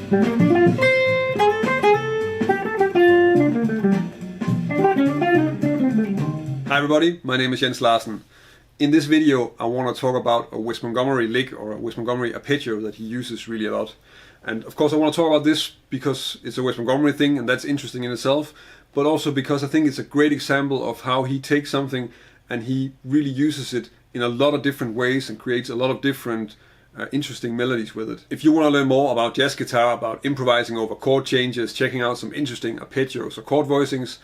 Hi everybody, my name is Jens Larsen. In this video I want to talk about a Wes Montgomery lick or a Wes Montgomery arpeggio that he uses really a lot. And of course I want to talk about this because it's a Wes Montgomery thing and that's interesting in itself, but also because I think it's a great example of how he takes something and he really uses it in a lot of different ways and creates a lot of different interesting melodies with it. If you want to learn more about jazz guitar, about improvising over chord changes, checking out some interesting arpeggios or chord voicings,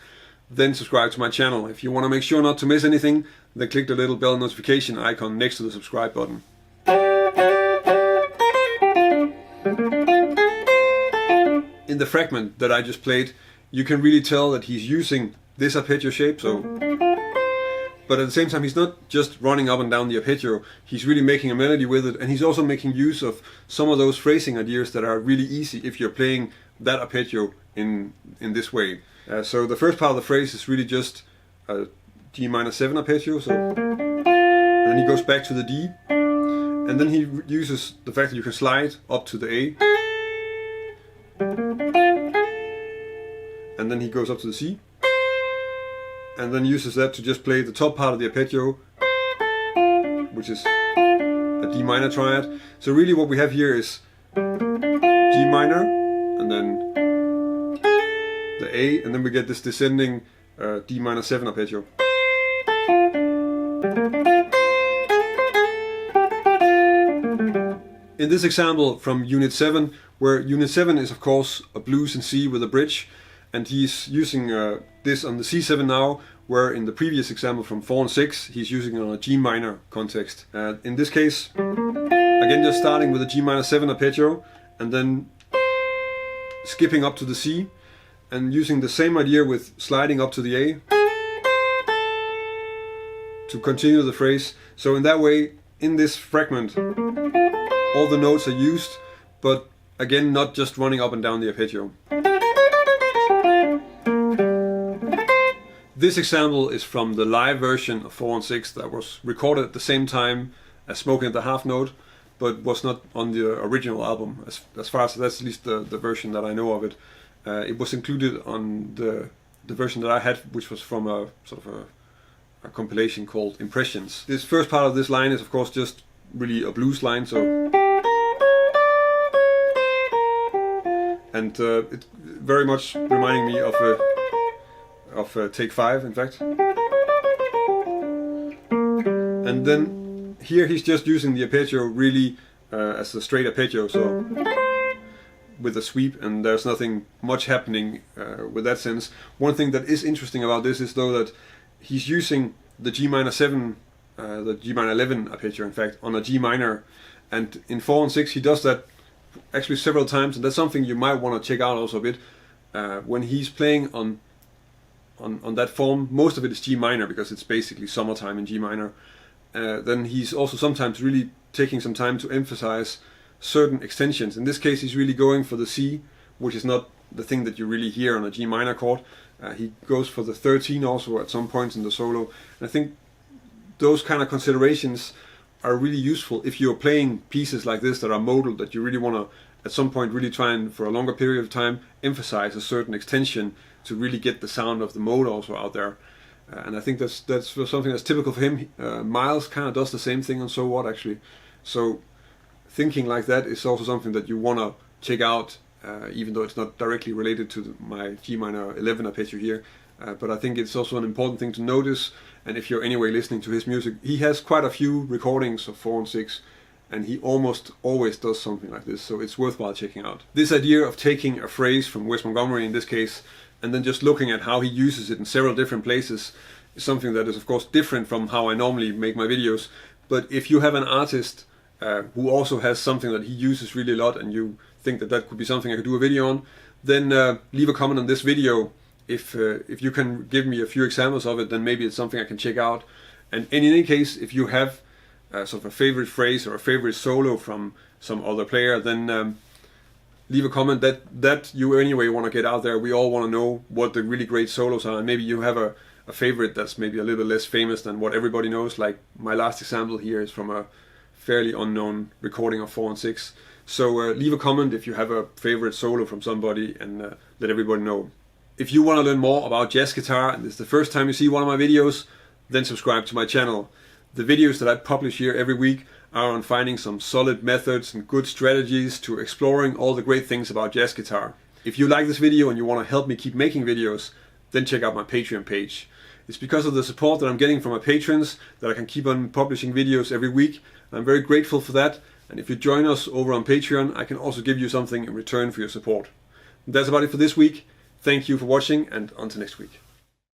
then subscribe to my channel. If you want to make sure not to miss anything, then click the little bell notification icon next to the subscribe button. In the fragment that I just played, you can really tell that he's using this arpeggio shape, but at the same time he's not just running up and down the arpeggio, he's really making a melody with it, and he's also making use of some of those phrasing ideas that are really easy if you're playing that arpeggio in this way. So the first part of the phrase is really just a G minor 7 arpeggio, and then he goes back to the D, and then he uses the fact that you can slide up to the A, and then he goes up to the C, and then uses that to just play the top part of the arpeggio, which is a D minor triad. So really what we have here is G minor, and then the A, and then we get this descending D minor 7 arpeggio. In this example from Unit 7, where Unit 7 is of course a blues in C with a bridge, and he's using this on the C7 now, where in the previous example from 4 and 6 he's using it on a G minor context. In this case, again just starting with a G minor 7 arpeggio and then skipping up to the C and using the same idea with sliding up to the A to continue the phrase. So in that way, in this fragment, all the notes are used, but again not just running up and down the arpeggio. This example is from the live version of 4 and 6 that was recorded at the same time as Smoking at the Half Note, but was not on the original album, as far as that's at least the version that I know of it. It was included on the version that I had, which was from a sort of a compilation called Impressions. This first part of this line is of course just really a blues line, so and it's very much reminding me of Take 5, in fact. And then here he's just using the arpeggio really as a straight arpeggio, so with a sweep, and there's nothing much happening with that sense. One thing that is interesting about this is though that he's using the G minor 7, the G minor 11 arpeggio in fact, on a G minor, and in 4 and 6 he does that actually several times, and that's something you might want to check out also a bit. When he's playing on that form, most of it is G minor because it's basically Summertime in G minor. Then he's also sometimes really taking some time to emphasize certain extensions. In this case he's really going for the C, which is not the thing that you really hear on a G minor chord. He goes for the 13 also at some points in the solo, and I think those kind of considerations are really useful if you're playing pieces like this that are modal, that you really want to at some point really try and for a longer period of time emphasize a certain extension to really get the sound of the mode also out there. And I think that's something that's typical for him. Miles kind of does the same thing on So What actually. So thinking like that is also something that you want to check out, even though it's not directly related to my G minor 11 arpeggio here. But I think it's also an important thing to notice, and if you're anyway listening to his music, he has quite a few recordings of 4 and 6, and he almost always does something like this, so it's worthwhile checking out. This idea of taking a phrase from Wes Montgomery in this case, and then just looking at how he uses it in several different places, is something that is of course different from how I normally make my videos. But if you have an artist who also has something that he uses really a lot, and you think that that could be something I could do a video on, then leave a comment on this video. If you can give me a few examples of it, then maybe it's something I can check out. And in any case, if you have sort of a favorite phrase or a favorite solo from some other player, then leave a comment that you anyway want to get out there. We all want to know what the really great solos are, and maybe you have a favorite that's maybe a little bit less famous than what everybody knows. Like my last example here is from a fairly unknown recording of 4 and 6. So leave a comment if you have a favorite solo from somebody, and let everybody know. If you want to learn more about jazz guitar and it's the first time you see one of my videos, then subscribe to my channel. The videos that I publish here every week are on finding some solid methods and good strategies to exploring all the great things about jazz guitar. If you like this video and you want to help me keep making videos, then check out my Patreon page. It's because of the support that I'm getting from my patrons that I can keep on publishing videos every week. I'm very grateful for that, and if you join us over on Patreon, I can also give you something in return for your support. That's about it for this week. Thank you for watching, and until next week.